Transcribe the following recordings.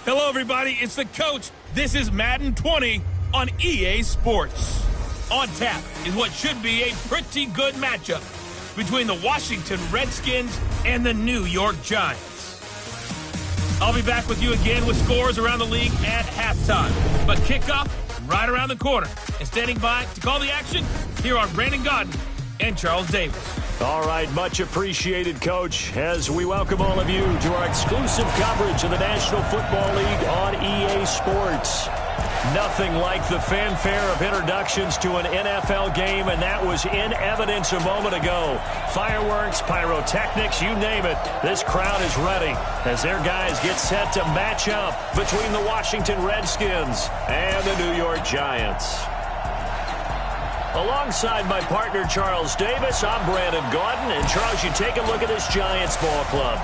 Hello, everybody. It's the coach. This is Madden 20 on EA Sports. On tap is what should be a pretty good matchup between the Washington Redskins and the New York Giants. I'll be back with you again with scores around the league at halftime. But kickoff right around the corner. And standing by to call the action, here are Brandon Godden and Charles Davis. All right, much appreciated, Coach, as we welcome all of you to our exclusive coverage of the National Football League on EA Sports. Nothing like the fanfare of introductions to an NFL game, and that was in evidence a moment ago. Fireworks, pyrotechnics, you name it. This crowd is ready as their guys get set to match up between the Washington Redskins and the New York Giants. Alongside my partner, Charles Davis, I'm Brandon Godden. And, Charles, you take a look at this Giants ball club.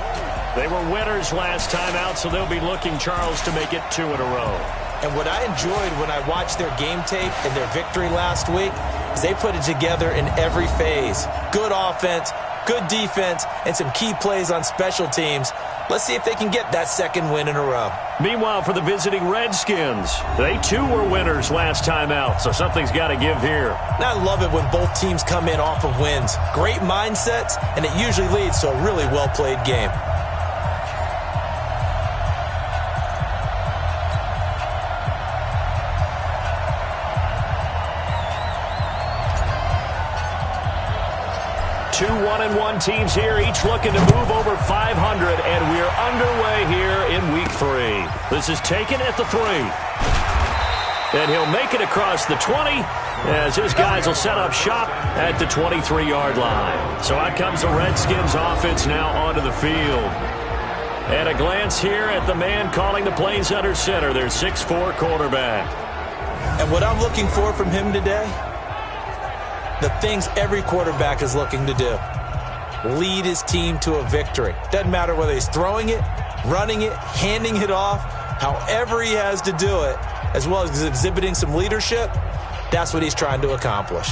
They were winners last time out, so they'll be looking, Charles, to make it 2 in a row. And what I enjoyed when I watched their game tape and their victory last week is they put it together in every phase. Good offense, good defense, and some key plays on special teams. Let's see if they can get that second win in a row. Meanwhile, for the visiting Redskins, they too were winners last time out, so something's got to give here. And I love it when both teams come in off of wins. Great mindsets, and it usually leads to a really well-played game. Two 1-1 teams here, each looking to move over 500, and we're underway here in Week 3. This is taken at the 3. And he'll make it across the 20 as his guys will set up shop at the 23-yard line. So out comes the Redskins offense now onto the field. And a glance here at the man calling the plays under center, their 6'4 quarterback. And what I'm looking for from him today, the things every quarterback is looking to do. Lead his team to a victory. Doesn't matter whether he's throwing it, running it, handing it off, however he has to do it, as well as exhibiting some leadership, that's what he's trying to accomplish.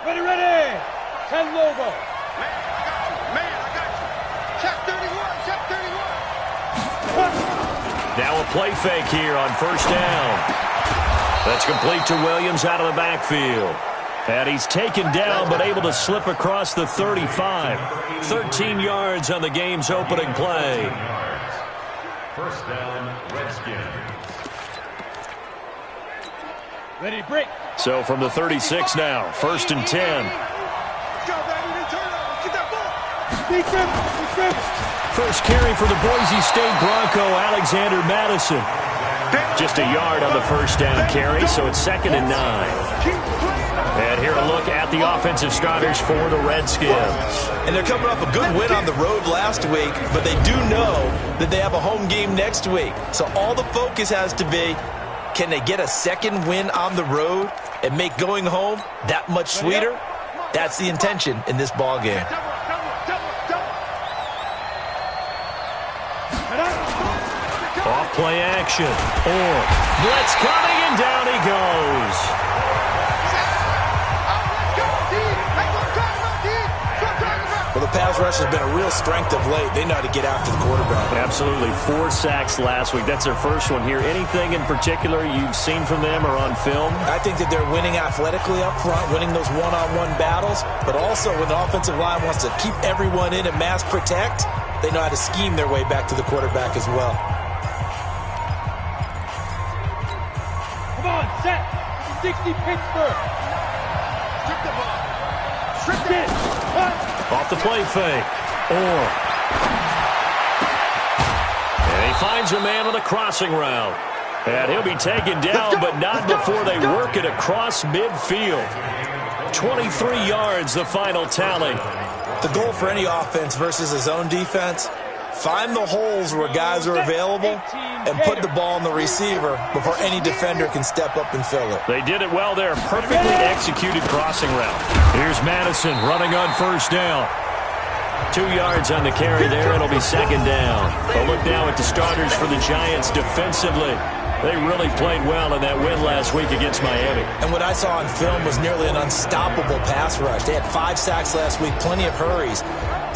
Ready. 10 logo. Man, I got you. Check 31, check 31. Now a play fake here on first down. That's complete to Williams out of the backfield. And he's taken down but able to slip across the 35. 13 yards on the game's opening play. First down, Redskins. Ready, break. So from the 36 now, 1st and 10. Defense. First carry for the Boise State Bronco, Alexander Madison. Just a yard on the first down carry, so it's 2nd and 9. And here a look at the offensive starters for the Redskins. And they're coming off a good win on the road last week, but they do know that they have a home game next week. So all the focus has to be, can they get a second win on the road and make going home that much sweeter? That's the intention in this ball game. Off play action. Blitz coming, and down he goes. Well, the pass rush has been a real strength of late. They know how to get after the quarterback. Absolutely. 4 sacks last week. That's their first one here. Anything in particular you've seen from them or on film? I think that they're winning athletically up front, winning those one-on-one battles, but also when the offensive line wants to keep everyone in and mass protect, they know how to scheme their way back to the quarterback as well. Come on, set. 60 Pittsburgh. Strip the ball. Strip it. Off the play fake. And he finds a man on the crossing route. And he'll be taken down, but not before they work it across midfield. 23 yards, the final tally. The goal for any offense versus a zone defense, find the holes where guys are available and put the ball in the receiver before any defender can step up and fill it. They did it well there. Perfectly executed crossing route. Here's Madison running on first down. 2 yards on the carry there. It'll be second down. But look now at the starters for the Giants defensively. They really played well in that win last week against Miami. And what I saw on film was nearly an unstoppable pass rush. They had 5 sacks last week, plenty of hurries.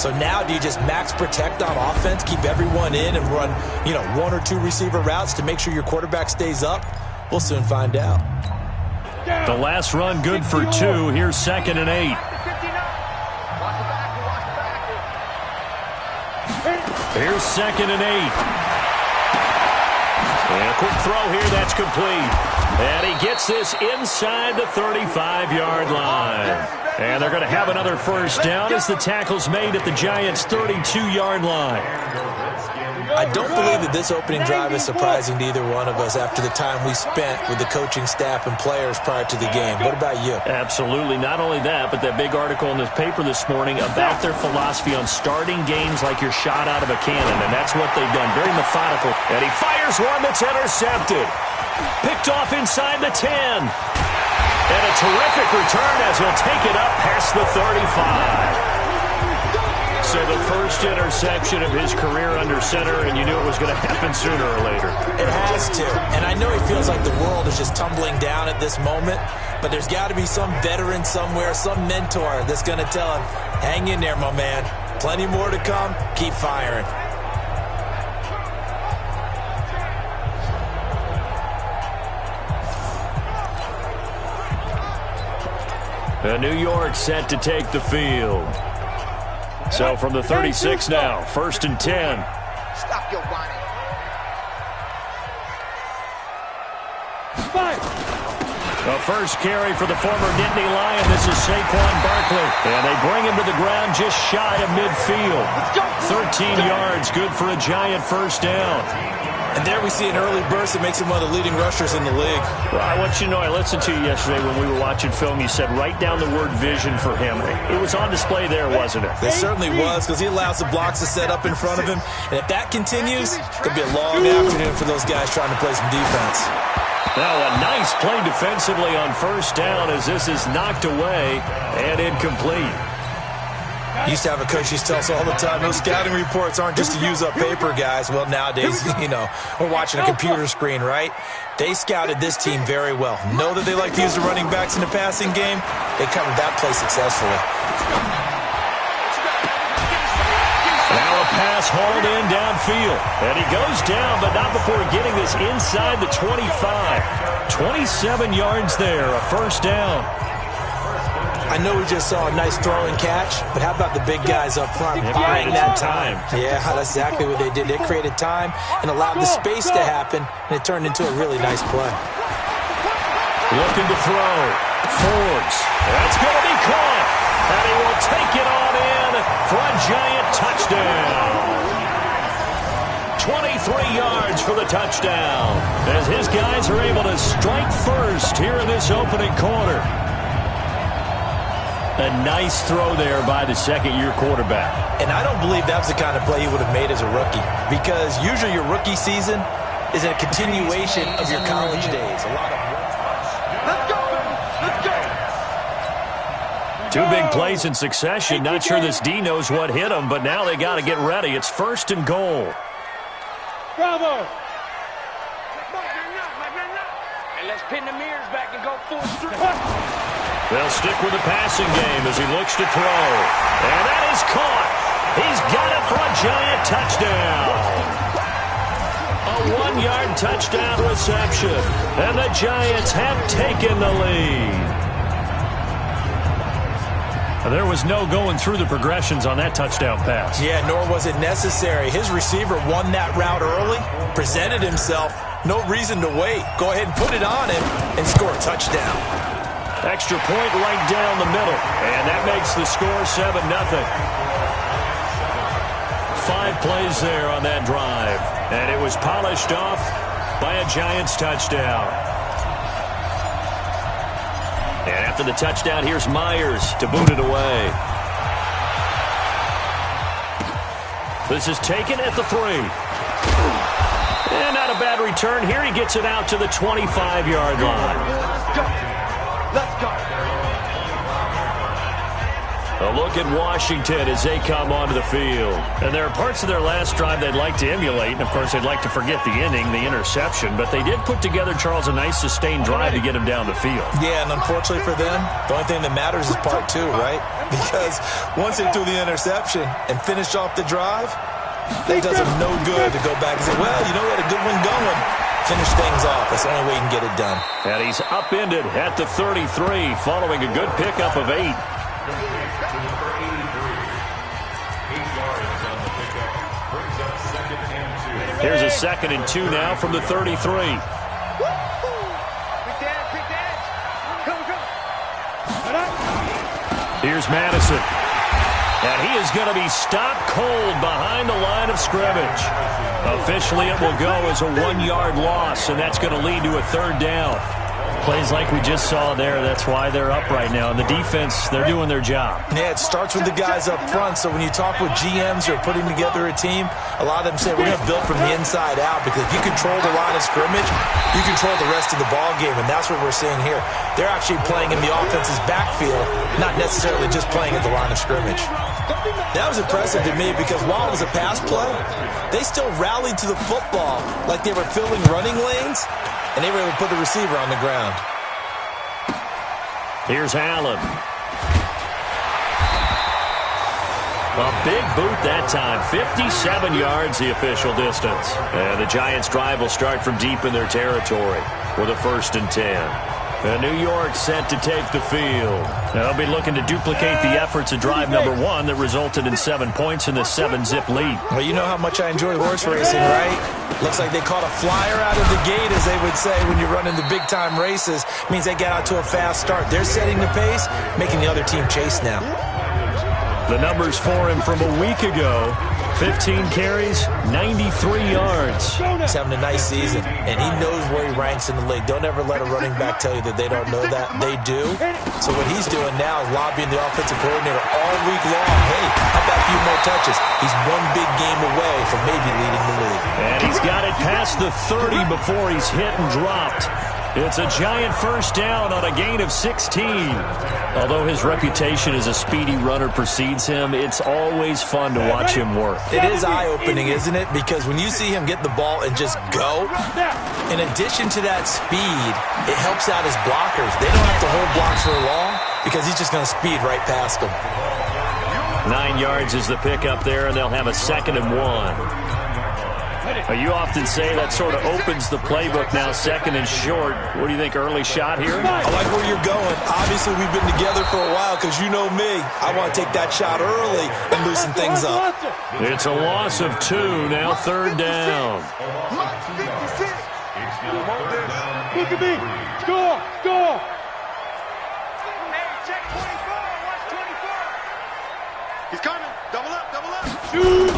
So now do you just max protect on offense, keep everyone in, and run, 1 or 2 receiver routes to make sure your quarterback stays up? We'll soon find out. The last run good for 2. Here's second and 8. Here's second and 8. And a quick throw here, that's complete. And he gets this inside the 35-yard line. And they're going to have another first down as the tackle's made at the Giants' 32-yard line. I don't believe that this opening drive is surprising to either one of us after the time we spent with the coaching staff and players prior to the game. What about you? Absolutely. Not only that, but that big article in the paper this morning about their philosophy on starting games like you're shot out of a cannon, and that's what they've done. Very methodical. And he fires one that's intercepted. Picked off inside the 10. And a terrific return as he'll take it up past the 35. So the first interception of his career under center, and you knew it was going to happen sooner or later. It has to. And I know he feels like the world is just tumbling down at this moment, but there's got to be some veteran somewhere, some mentor that's going to tell him, hang in there, my man. Plenty more to come. Keep firing. New York set to take the field. So from the 36 now, first and 10. Stop your whining. The first carry for the former Nittany Lion. This is Saquon Barkley. And they bring him to the ground just shy of midfield. 13 yards, good for a Giant first down. And there we see an early burst that makes him one of the leading rushers in the league. Well, I want you to know, I listened to you yesterday when we were watching film. You said write down the word vision for him. It was on display there, wasn't it? It certainly was, because he allows the blocks to set up in front of him. And if that continues, it'll be a long afternoon for those guys trying to play some defense. Now a nice play defensively on first down as this is knocked away and incomplete. Used to have a coach used to tell us all the time, those scouting reports aren't just to use up paper, guys. Well, nowadays, we're watching a computer screen, right? They scouted this team very well. Know that they like to use the running backs in the passing game. They covered that play successfully. Now a pass hauled in downfield. And he goes down, but not before getting this inside the 25. 27 yards there, a first down. I know we just saw a nice throw and catch, but how about the big guys up front buying that time? Yeah, that's exactly what they did. They created time and allowed the space to happen, and it turned into a really nice play. Looking to throw. Forbes. That's going to be caught. And he will take it on in for a Giant touchdown. 23 yards for the touchdown as his guys are able to strike first here in this opening quarter. A nice throw there by the second-year quarterback. And I don't believe that's the kind of play he would have made as a rookie, because usually your rookie season is a continuation of your college days. A lot of Let's go! Let's go! 2 big plays in succession. Not sure this D knows what hit him, but now they got to get ready. It's first and goal. Bravo! And let's pin the mirrors back and go full strength. They'll stick with the passing game as he looks to throw. And that is caught. He's got it for a Giant touchdown. A 1-yard touchdown reception. And the Giants have taken the lead. There was no going through the progressions on that touchdown pass. Yeah, nor was it necessary. His receiver won that route early, presented himself. No reason to wait. Go ahead and put it on him and score a touchdown. Extra point right down the middle. And that makes the score 7-0. 5 plays there on that drive. And it was polished off by a Giants touchdown. And after the touchdown, here's Myers to boot it away. This is taken at the 3. And not a bad return here. He gets it out to the 25-yard line. Let's go! Let's go! A look at Washington as they come onto the field. And there are parts of their last drive they'd like to emulate. And, of course, they'd like to forget the inning, the interception. But they did put together, Charles, a nice sustained drive to get him down the field. Yeah, and unfortunately for them, the only thing that matters is part two, right? Because once they threw the interception and finished off the drive, it does them no good to go back and say, well, you know, we had a good one going. Finish things off. That's the only way you can get it done. And he's upended at the 33 following a good pickup of 8. Here's a 2nd and 2 now from the 33. Here's Madison. And he is going to be stopped cold behind the line of scrimmage. Officially, it will go as a 1-yard loss, and that's going to lead to a 3rd down. Plays like we just saw there, that's why they're up right now. And the defense, they're doing their job. Yeah, it starts with the guys up front. So when you talk with GMs who are putting together a team, a lot of them say we're going to build from the inside out, because if you control the line of scrimmage, you control the rest of the ball game, and that's what we're seeing here. They're actually playing in the offense's backfield, not necessarily just playing at the line of scrimmage. That was impressive to me, because while it was a pass play, they still rallied to the football like they were filling running lanes, and they were able to put the receiver on the ground. Here's Allen. A big boot that time. 57 yards the official distance. And the Giants' drive will start from deep in their territory with a 1st and 10. And New York set to take the field. They'll be looking to duplicate the efforts of drive number 1 that resulted in 7 points in the 7-zip lead. Well, you know how much I enjoy horse racing, right? Looks like they caught a flyer out of the gate, as they would say when you're running the big-time races. Means they get out to a fast start. They're setting the pace, making the other team chase now. The numbers for him from a week ago: 15 carries, 93 yards. He's having a nice season, and he knows where he ranks in the league. Don't ever let a running back tell you that they don't know that. They do. So what he's doing now is lobbying the offensive coordinator all week long. Hey, how about a few more touches? He's one big game away from maybe leading the league. And he's got it past the 30 before he's hit and dropped. It's a Giant 1st down on a gain of 16. Although his reputation as a speedy runner precedes him, it's always fun to watch him work. It is eye-opening, isn't it? Because when you see him get the ball and just go, in addition to that speed, it helps out his blockers. They don't have to hold blocks for long, because he's just going to speed right past them. 9 yards is the pickup there, and they'll have a 2nd and 1. You often say that sort of opens the playbook now, 2nd and short. What do you think, early shot here? I like where you're going. Obviously, we've been together for a while, because you know me. I want to take that shot early and loosen things up. It's a loss of 2, now 3rd down. Look at me. Score. Score. Hey, check 24. Watch 24. He's coming. Double up. Double up. Shoot.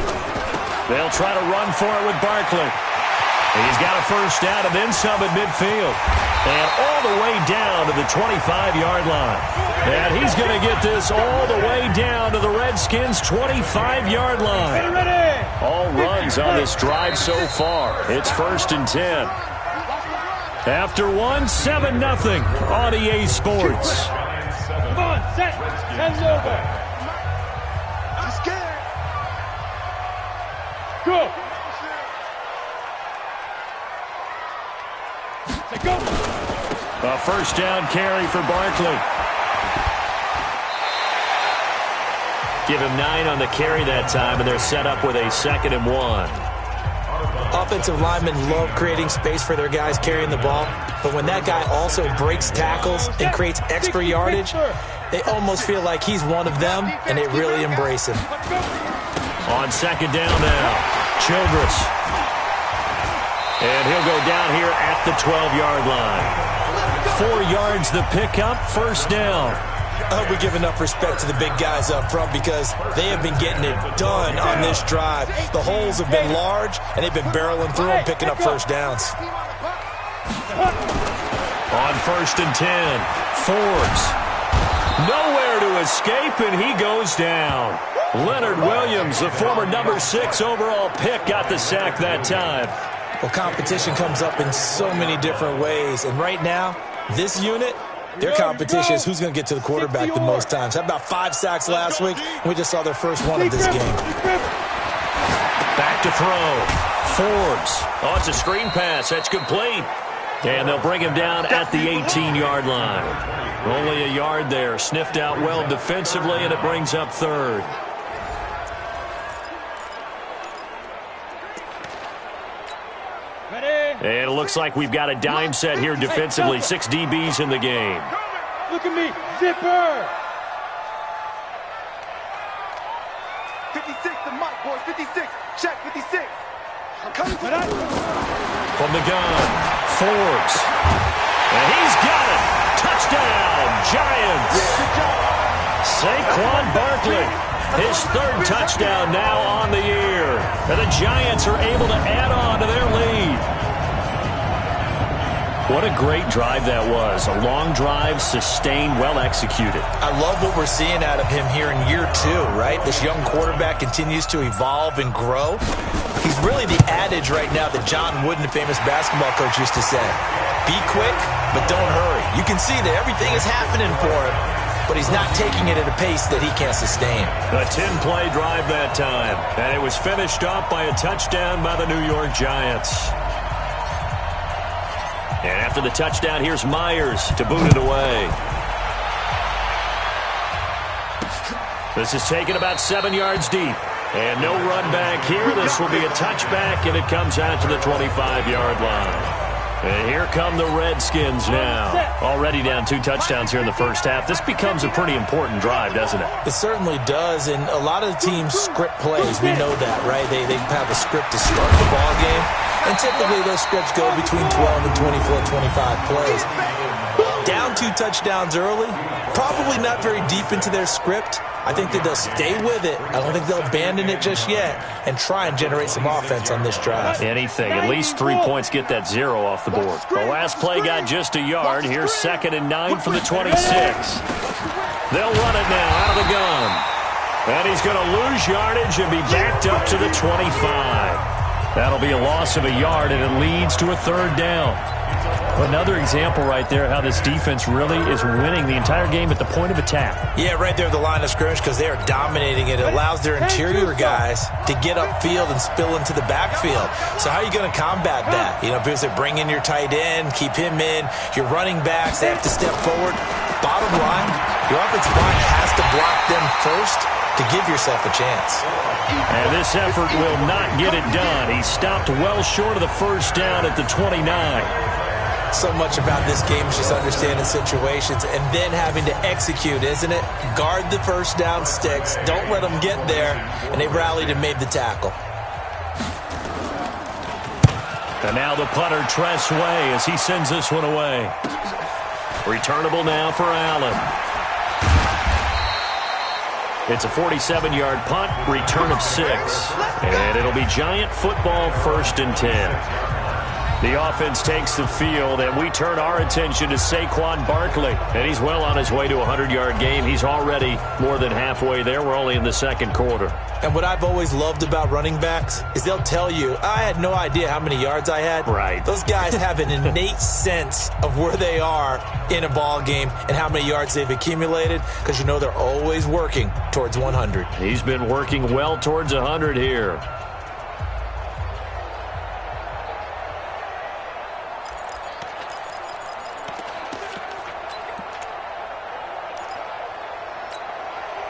They'll try to run for it with Barkley. He's got a 1st down and then some at midfield. And all the way down to the 25-yard line. And he's going to get this all the way down to the Redskins' 25-yard line. All runs on this drive so far. It's 1st and 10. After 7-0 on EA Sports. Come on, set. 10's over. I'm scared. Go. Go. A 1st down carry for Barkley. Give him 9 on the carry that time, and they're set up with a 2nd and 1. Offensive linemen love creating space for their guys carrying the ball, but when that guy also breaks tackles and creates extra yardage, they almost feel like he's one of them, and they really embrace him. On 2nd down now, Childress. And he'll go down here at the 12-yard line. 4 yards the pickup, 1st down. I hope we give enough respect to the big guys up front, because they have been getting it done on this drive. The holes have been large, and they've been barreling through and picking up 1st downs. On 1st and 10, Forbes. Nowhere to escape, and he goes down. Leonard Williams, the former number 6 overall pick, got the sack that time. Well, competition comes up in so many different ways, and right now, this unit, Their competition is who's going to get to the quarterback the most times. Had about 5 sacks last week, and we just saw their first one of this game. Back to throw. Forbes. Oh, it's a screen pass. That's complete. And they'll bring him down at the 18-yard line. Only a yard there. Sniffed out well defensively, and it brings up third. And it looks like we've got a dime set here defensively. 6 DBs in the game. Look at me, zipper. 56, the mark, boys. 56. Check 56. I'm coming for that. From the gun, Forbes. And he's got it. Touchdown, Giants. Saquon Barkley, his 3rd touchdown now on the year. And the Giants are able to add on to their lead. What a great drive that was. A long drive, sustained, well executed. I love what we're seeing out of him here in year 2, right? This young quarterback continues to evolve and grow. He's really the adage right now that John Wooden, the famous basketball coach, used to say. Be quick, but don't hurry. You can see that everything is happening for him, but he's not taking it at a pace that he can't sustain. A 10-play drive that time, and it was finished off by a touchdown by the New York Giants. And after the touchdown, here's Myers to boot it away. This is taken about 7 yards deep. And no run back here. This will be a touchback, and it comes out to the 25-yard line. And here come the Redskins now. Already down 2 touchdowns here in the first half. This becomes a pretty important drive, doesn't it? It certainly does, and a lot of the teams script plays. We know that, right? They have a script to start the ball game, and typically those scripts go between 12 and 24, 25 plays. Down 2 touchdowns early, probably not very deep into their script. I think that they'll stay with it. I don't think they'll abandon it just yet and try and generate some offense on this drive. Anything. At least 3 points get that 0 off the board. The last play got just a yard. Here's 2nd and 9 from the 26. They'll run it now out of the gun. And he's going to lose yardage and be backed up to the 25. That'll be a loss of a yard, and it leads to a 3rd down. Another example right there how this defense really is winning the entire game at the point of attack. Yeah, right there at the line of scrimmage because they are dominating it. It allows their interior guys to get upfield and spill into the backfield. So how are you going to combat that? You know, because they bring in your tight end, keep him in. Your running backs, they have to step forward. Bottom line, your offensive line has to block them first to give yourself a chance. And this effort will not get it done. He stopped well short of the first down at the 29. So much about this game is just understanding situations and then having to execute, isn't it? Guard the first down sticks. Don't let them get there. And they rallied and made the tackle. And now the punter, Tress Way, as he sends this one away. Returnable now for Allen. It's a 47-yard punt, return of 6. And it'll be Giant football, 1st and 10. The offense takes the field, and we turn our attention to Saquon Barkley. And he's well on his way to a 100-yard game. He's already more than halfway there. We're only in the 2nd quarter. And what I've always loved about running backs is they'll tell you, I had no idea how many yards I had. Right. Those guys have an innate sense of where they are in a ball game and how many yards they've accumulated because you know they're always working towards 100. He's been working well towards 100 here.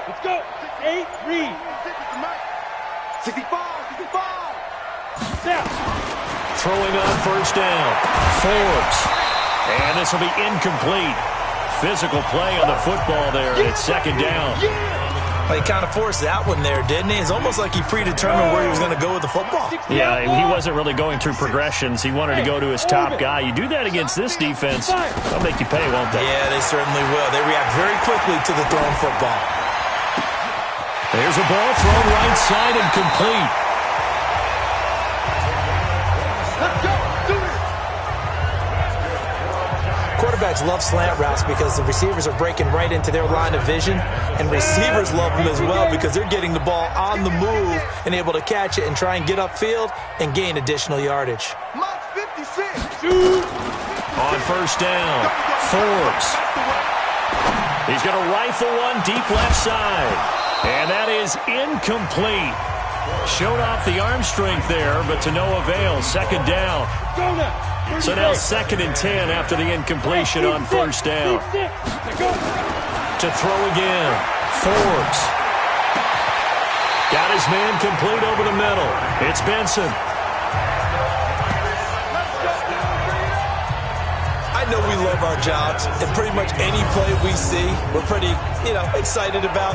Let's go. 8, read. 65. Snap. Throwing on first down. Forbes. And this will be incomplete. Physical play on the football there. It's 2nd down. Well, he kind of forced that one there, didn't he? It's almost like he predetermined where he was going to go with the football. Yeah, he wasn't really going through progressions. He wanted to go to his top guy. You do that against this defense, they'll make you pay, won't they? Yeah, they certainly will. They react very quickly to the thrown football. There's a ball thrown right side and complete. Let's go. Do it. Quarterbacks love slant routes because the receivers are breaking right into their line of vision, and receivers love them as well because they're getting the ball on the move and able to catch it and try and get upfield and gain additional yardage. Mark 56. On first down, Forbes. He's going to rifle one deep left side. And that is incomplete. Showed off the arm strength there, but to no avail. Second down. So now 2nd and 10 after the incompletion on first down. To throw again, Forbes. Got his man complete over the middle. It's Benson. I know we love our jobs, and pretty much any play we see, we're pretty, excited about.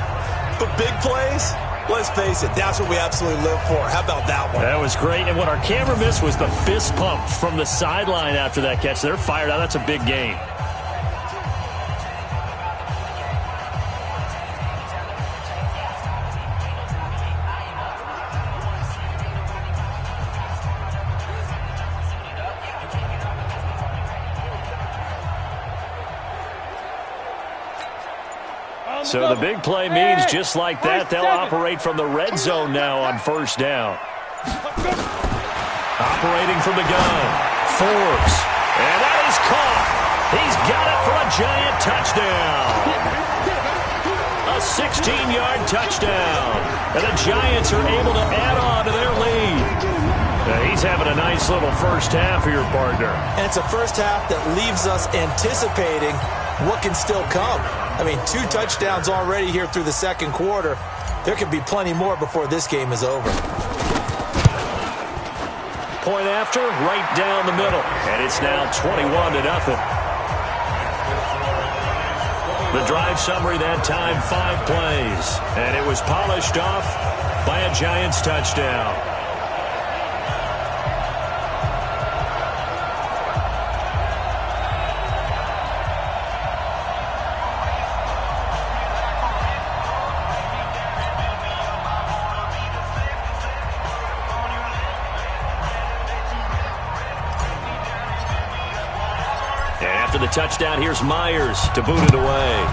But big plays, let's face it, that's what we absolutely live for. How about that one? That was great, and what our camera missed was the fist pump from the sideline after that catch. They're fired out. That's a big game. So the big play means just like that, they'll operate from the red zone now on first down. Operating from the gun, Forbes. And that is caught. He's got it for a giant touchdown. A 16-yard touchdown. And the Giants are able to add on to their lead. He's having a nice little first half here, partner. And it's a first half that leaves us anticipating what can still come. I mean, 2 touchdowns already here through the second quarter. There could be plenty more before this game is over. Point after, right down the middle. And it's now 21-0. The drive summary that time, 5 plays. And it was polished off by a Giants touchdown. After the touchdown, here's Myers to boot it away.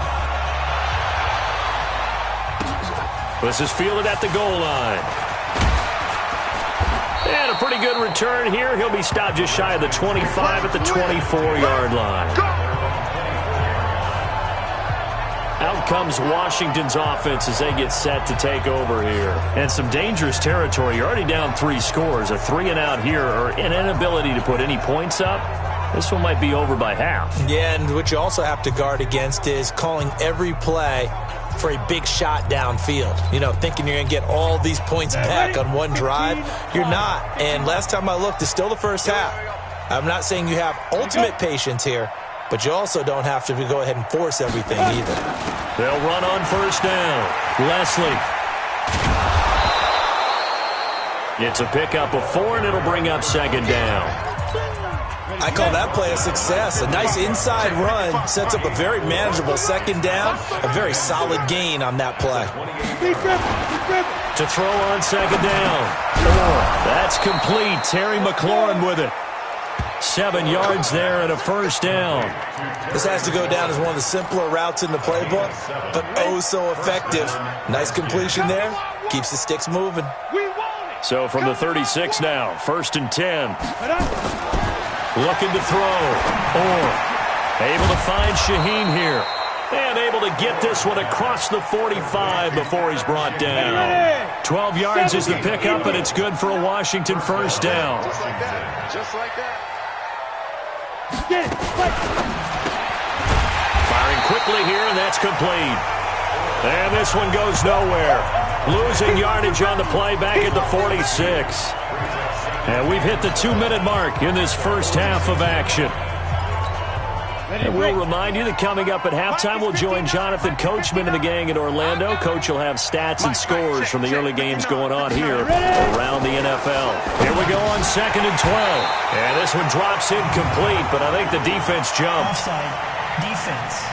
This is fielded at the goal line. And a pretty good return here. He'll be stopped just shy of the 25 at the 24-yard line. Out comes Washington's offense as they get set to take over here. And some dangerous territory. You're already down 3 scores. A 3-and-out here, or an inability to put any points up. This one might be over by half. Yeah, and what you also have to guard against is calling every play for a big shot downfield. Thinking you're going to get all these points back on one drive. You're not. And last time I looked, it's still the first half. I'm not saying you have ultimate patience here, but you also don't have to go ahead and force everything either. They'll run on first down. Leslie. It's a pickup of 4, and it'll bring up second down. I call that play a success. A nice inside run sets up a very manageable second down. A very solid gain on that play. To throw on second down. That's complete. Terry McLaurin with it. 7 yards there and a first down. This has to go down as one of the simpler routes in the playbook, but oh so effective. Nice completion there. Keeps the sticks moving. So from the 36 now, 1st and 10. Looking to throw. Able to find Shaheen here. And able to get this one across the 45 before he's brought down. 12 yards is the pickup, and it's good for a Washington first down. Just like that. Just like that. Firing quickly here, and that's complete. And this one goes nowhere. Losing yardage on the play back at the 46. And we've hit the 2-minute mark in this first half of action. And we'll remind you that coming up at halftime, we'll join Jonathan Coachman and the gang in Orlando. Coach will have stats and scores from the early games going on here around the NFL. Here we go on 2nd and 12. And this one drops incomplete, but I think the defense jumped. Offside. Defense.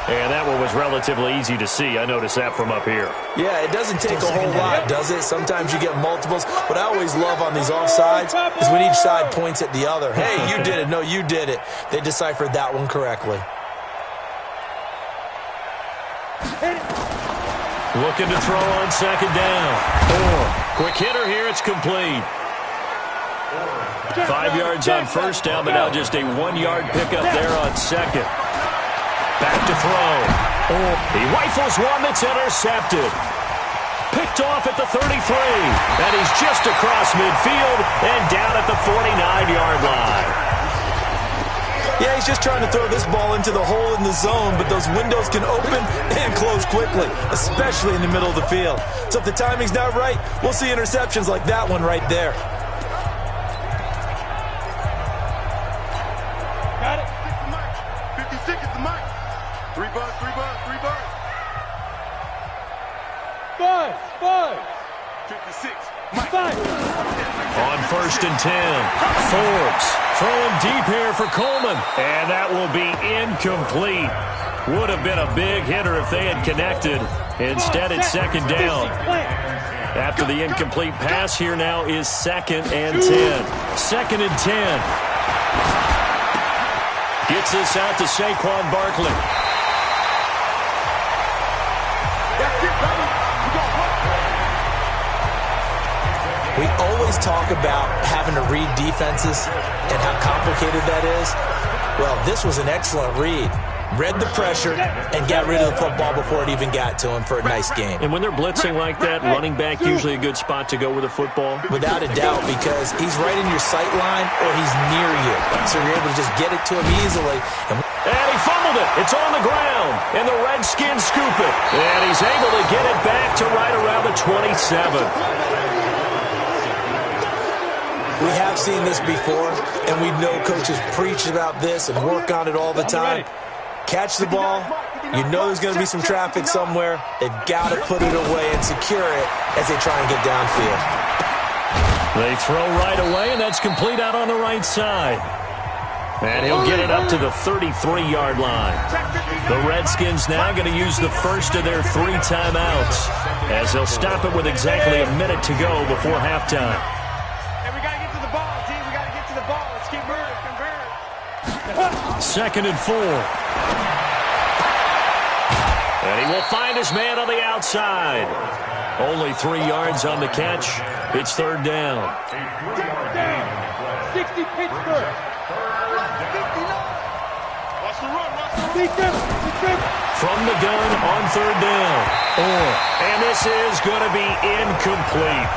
And that one was relatively easy to see. I noticed that from up here. Yeah, it doesn't take a whole lot, does it? Sometimes you get multiples. What I always love on these offsides is when each side points at the other. Hey, you did it. No, you did it. They deciphered that one correctly. Looking to throw on second down. Quick hitter here. It's complete. 5 yards on first down, but now just a 1-yard pickup there on second. Back to throw. He rifles one that's intercepted. Picked off at the 33. And he's just across midfield and down at the 49-yard line. Yeah, he's just trying to throw this ball into the hole in the zone, but those windows can open and close quickly, especially in the middle of the field. So if the timing's not right, we'll see interceptions like that one right there. Got it. 56 is the mic. 3 buzz, 3 buzz, 3 buzz. Buzz. 56. Mike. On first and 10, Forbes throwing deep here for Coleman, and that will be incomplete. Would have been a big hitter if they had connected. Instead, it's second down. After the incomplete pass, here now is second and 10. Second and 10. Gets this out to Saquon Barkley. We always talk about having to read defenses and how complicated that is. Well, this was an excellent read. Read the pressure and got rid of the football before it even got to him for a nice game. And when they're blitzing like that, running back usually a good spot to go with a football. Without a doubt, because he's right in your sight line or he's near you. So you're able to just get it to him easily. And he fumbled it. It's on the ground. And the Redskins scoop it. And he's able to get it back to right around the 27. We have seen this before, and we know coaches preach about this and work on it all the time. Catch the ball. You know there's going to be some traffic somewhere. They've got to put it away and secure it as they try and get downfield. They throw right away, and that's complete out on the right side. And he'll get it up to the 33-yard line. The Redskins now going to use the first of their 3 timeouts as they'll stop it with exactly a minute to go before halftime. Second and 4. And he will find his man on the outside. Only 3 yards on the catch. It's third down. 60 Pittsburgh. Watch the run. From the gun on third down. And this is going to be incomplete.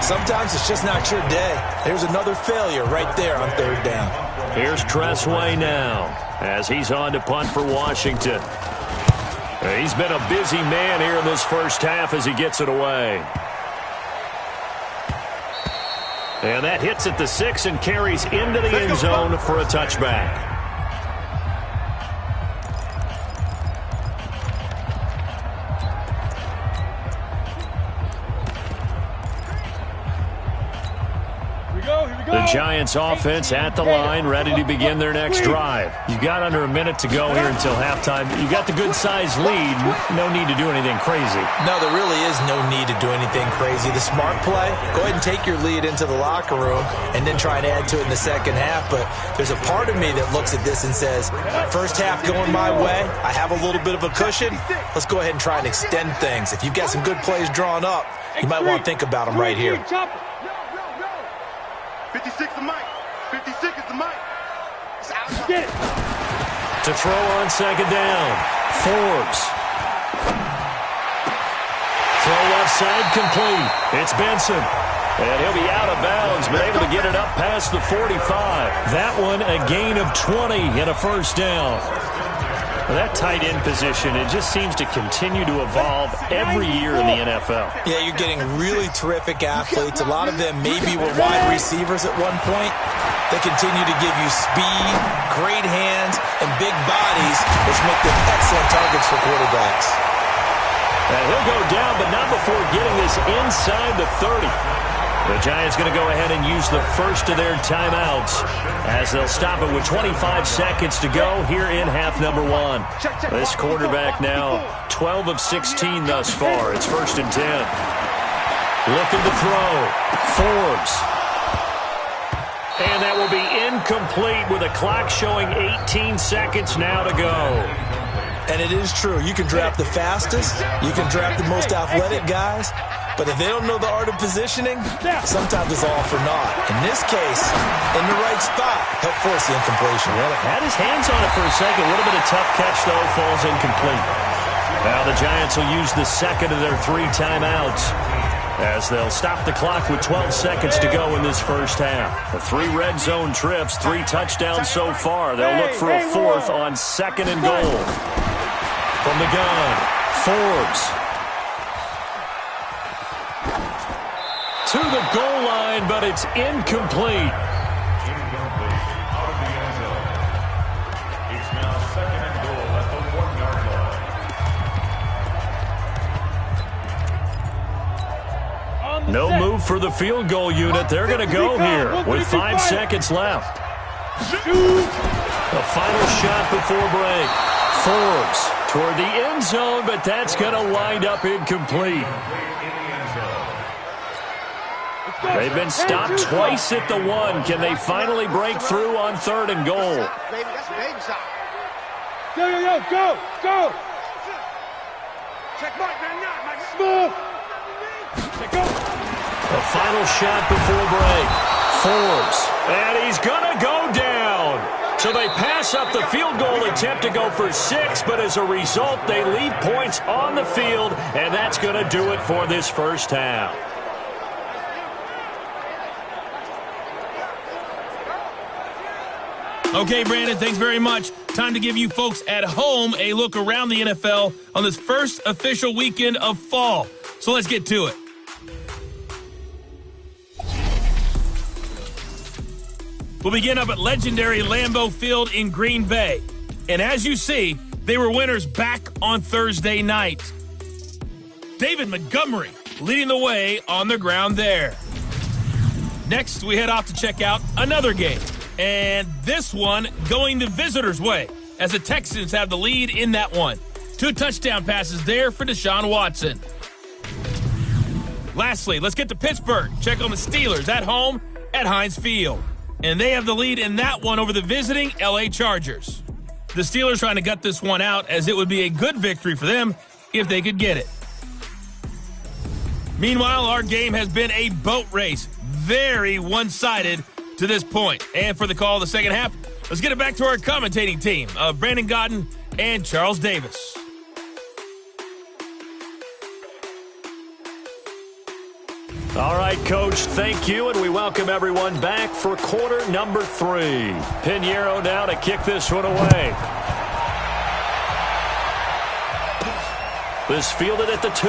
Sometimes it's just not your day. There's another failure right there on third down. Here's Tressway now as he's on to punt for Washington. He's been a busy man here in this first half as he gets it away. And that hits at the 6 and carries into the end zone for a touchback. The Giants offense at the line, ready to begin their next drive. You got under a minute to go here until halftime. You got the good-sized lead. No need to do anything crazy. No, there really is no need to do anything crazy. The smart play, go ahead and take your lead into the locker room and then try and add to it in the second half. But there's a part of me that looks at this and says, first half going my way, I have a little bit of a cushion. Let's go ahead and try and extend things. If you've got some good plays drawn up, you might want to think about them right here. 56 the mic. 56 is the mic. Get it. To throw on second down. Forbes. Throw offside complete. It's Benson. And he'll be out of bounds, but able to get it up past the 45. That one a gain of 20 and a first down. That tight end position, it just seems to continue to evolve every year in the NFL. Yeah, you're getting really terrific athletes. A lot of them maybe were wide receivers at one point. They continue to give you speed, great hands, and big bodies, which make them excellent targets for quarterbacks. And he'll go down, but not before getting this inside the 30. The Giants going to go ahead and use the first of their timeouts as they'll stop it with 25 seconds to go here in half number 1. This quarterback now 12 of 16 thus far. It's first and 10. Looking to throw. Forbes. And that will be incomplete with a clock showing 18 seconds now to go. And it is true. You can draft the fastest. You can draft the most athletic guys. But if they don't know the art of positioning, sometimes it's all for naught. In this case, in the right spot, help force the incompletion. Well, had his hands on it for a second. Would have been a tough catch, though. Falls incomplete. Now the Giants will use the second of their 3 timeouts as they'll stop the clock with 12 seconds to go in this first half. The 3 red zone trips, 3 touchdowns so far. They'll look for a 4th on 2nd and goal. From the gun, Forbes. To the goal line, but it's incomplete. Incomplete. Out of the end zone. It's now 2nd and goal at the 1-yard line. No move for the field goal unit. They're going to go here with 5 seconds left. The final shot before break. Forbes toward the end zone, but that's going to wind up incomplete. They've been stopped twice at the 1. Can they finally break through on 3rd and goal? Go! Check Mike, man, Mike. Smooth! Go! The final shot before break. Forbes. And he's going to go down. So they pass up the field goal attempt to go for 6, but as a result, they leave points on the field, and that's going to do it for this first half. Okay, Brandon, thanks very much. Time to give you folks at home a look around the NFL on this first official weekend of fall. So let's get to it. We'll begin up at legendary Lambeau Field in Green Bay. And as you see, they were winners back on Thursday night. David Montgomery leading the way on the ground there. Next, we head off to check out another game. And this one going the visitors' way as the Texans have the lead in that one. 2 touchdown passes there for Deshaun Watson. Lastly, let's get to Pittsburgh. Check on the Steelers at home at Heinz Field. And they have the lead in that one over the visiting LA Chargers. The Steelers trying to gut this one out as it would be a good victory for them if they could get it. Meanwhile, our game has been a boat race. Very one-sided to this point. And for the call of the second half, let's get it back to our commentating team of Brandon Godden and Charles Davis. All right, Coach, thank you, and we welcome everyone back for quarter number 3. Pinheiro now to kick this one away. This fielded at the 2.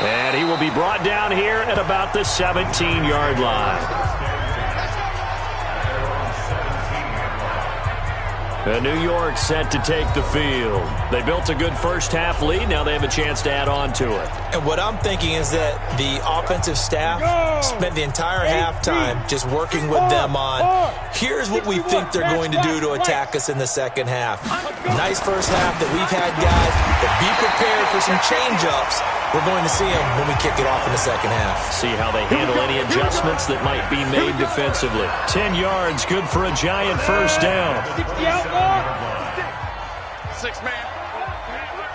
And he will be brought down here at about the 17-yard line. And New York set to take the field. They built a good first-half lead. Now they have a chance to add on to it. And what I'm thinking is that the offensive staff spent the entire halftime just working with them on, here's what we think they're going to do to attack us in the second half. Nice first half that we've had, guys, but be prepared for some change-ups. We're going to see them when we kick it off in the second half. See how they handle any adjustments that might be made defensively. 10 yards, good for a Giant first down. 6-man.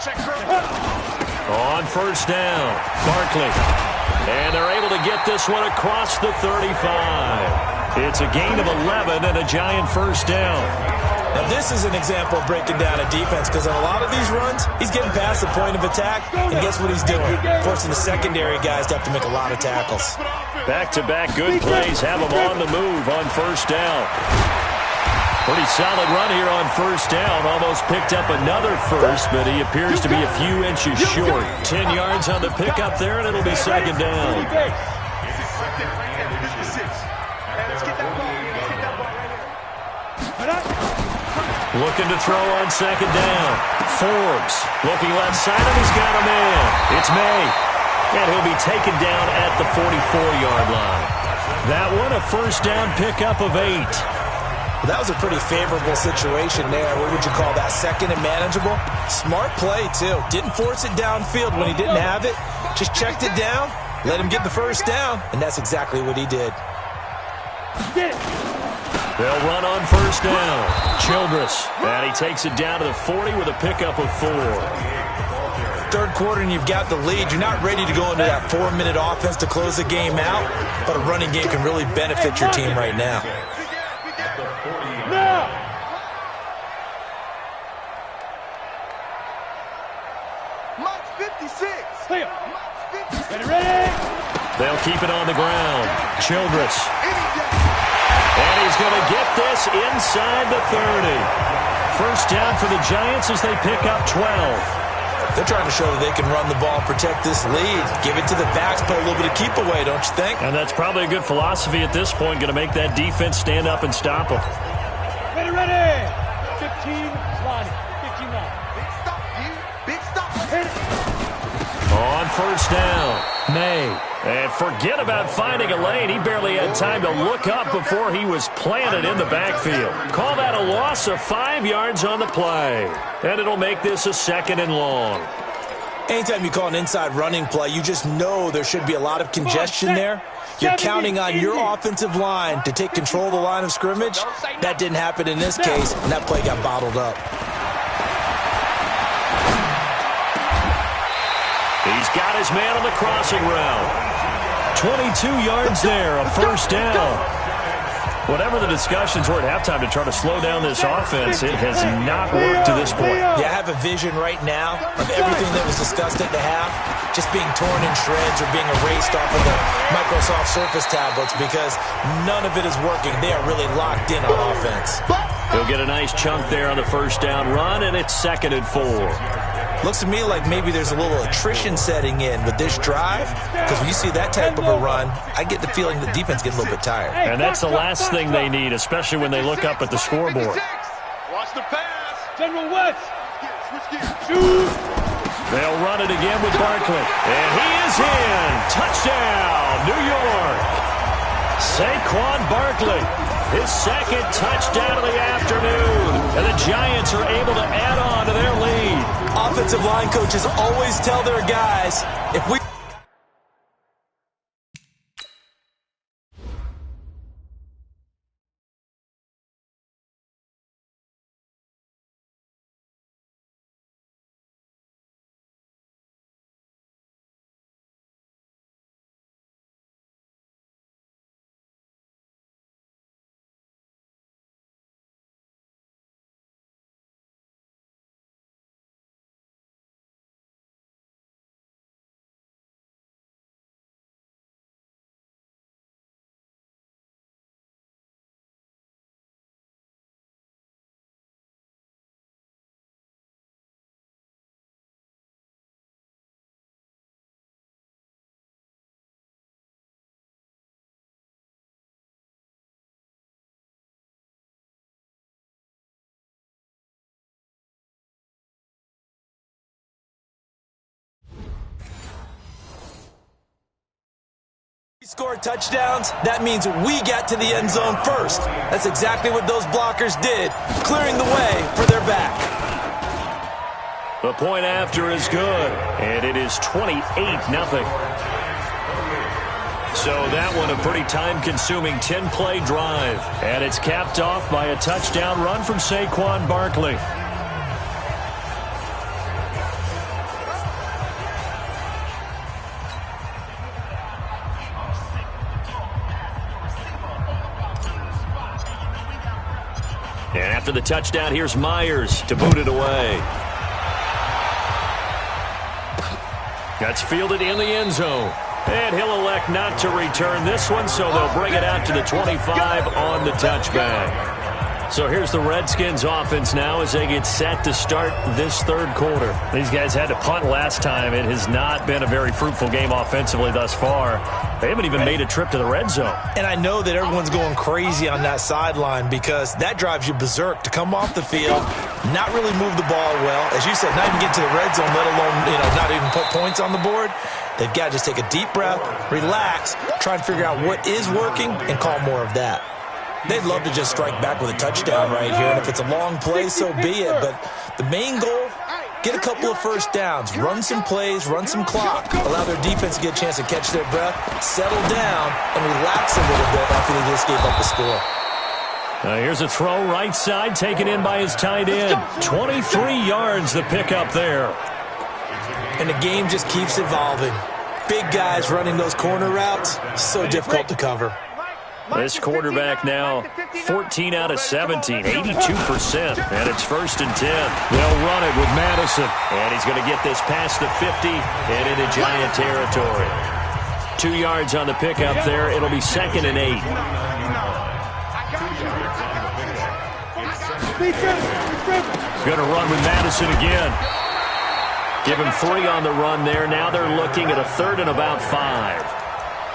Check. On first down, Barkley. And they're able to get this one across the 35. It's a gain of 11 and a Giant first down. Now, this is an example of breaking down a defense because on a lot of these runs, he's getting past the point of attack, and guess what he's doing? Forcing the secondary guys to have to make a lot of tackles. Back-to-back good plays have him on the move on first down. Pretty solid run here on first down. Almost picked up another first, but he appears to be a few inches short. 10 yards on the pickup there, and it'll be second down. Looking to throw on second down. Forbes looking left side, and he's got him in. It's May. And he'll be taken down at the 44-yard line. That one a first down pickup of 8. Well, that was a pretty favorable situation there. What would you call that? Second and manageable? Smart play, too. Didn't force it downfield when he didn't have it. Just checked it down, let him get the first down, and that's exactly what he did. Get it. They'll run on first down. Childress. And he takes it down to the 40 with a pickup of 4. Third quarter and you've got the lead. You're not ready to go into that 4-minute offense to close the game out, but a running game can really benefit your team right now. Mike 56. Ready? They'll keep it on the ground. Childress. And he's going to get this inside the 30. First down for the Giants as they pick up 12. They're trying to show that they can run the ball, protect this lead, give it to the backs, put a little bit of keep away, don't you think? And that's probably a good philosophy at this point, going to make that defense stand up and stop them. Ready. 15, slide. 15 now. Big stop, dude. Big stop. On first down, May. And forget about finding a lane. He barely had time to look up before he was planted in the backfield. Call that a loss of 5 yards on the play. And it'll make this a 2nd and long. Anytime you call an inside running play, you just know there should be a lot of congestion there. You're counting on your offensive line to take control of the line of scrimmage. That didn't happen in this case, and that play got bottled up. He's got his man on the crossing route. 22 yards there, a first down. Whatever the discussions were at halftime to try to slow down this offense, it has not worked to this point. Yeah, I have a vision right now of everything that was discussed at the half just being torn in shreds or being erased off of the Microsoft Surface tablets because none of it is working. They are really locked in on offense. He'll get a nice chunk there on the first down run, and it's 2nd and 4. Looks to me like maybe there's a little attrition setting in with this drive because when you see that type of a run, I get the feeling the defense gets a little bit tired. And that's the last thing they need, especially when they look up at the scoreboard. Watch the pass. General West. Switch gears. Shoot. They'll run it again with Barkley. And he is in. Touchdown, New York. Saquon Barkley, his 2nd touchdown of the afternoon. And the Giants are able to add on to their lead. Offensive line coaches always tell their guys, if we... scored touchdowns, that means we got to the end zone first. That's exactly what those blockers did, clearing the way for their back. The point after is good, and it is 28-0. So that one a pretty time-consuming 10-play drive, and it's capped off by a touchdown run from Saquon Barkley. And after the touchdown, here's Myers to boot it away. That's fielded in the end zone. And he'll elect not to return this one, so they'll bring it out to the 25 on the touchback. So here's the Redskins offense now as they get set to start this third quarter. These guys had to punt last time. It has not been a very fruitful game offensively thus far. They haven't even made a trip to the red zone. And I know that everyone's going crazy on that sideline because that drives you berserk to come off the field, not really move the ball well. As you said, not even get to the red zone, let alone, not even put points on the board. They've got to just take a deep breath, relax, try and figure out what is working and call more of that. They'd love to just strike back with a touchdown right here, and if it's a long play, so be it. But the main goal, get a couple of first downs, run some plays, run some clock, allow their defense to get a chance to catch their breath, settle down, and relax a little bit after they just gave up the score. Here's a throw right side, taken in by his tight end. 23 yards the pickup there. And the game just keeps evolving. Big guys running those corner routes, so difficult to cover. This quarterback now 14 out of 17, 82%, and it's 1st and 10. They'll run it with Madison, and he's going to get this past the 50 and into Giant territory. 2 yards on the pickup there. It'll be 2nd and 8. Going to run with Madison again. Give him 3 on the run there. Now they're looking at a 3rd and about 5.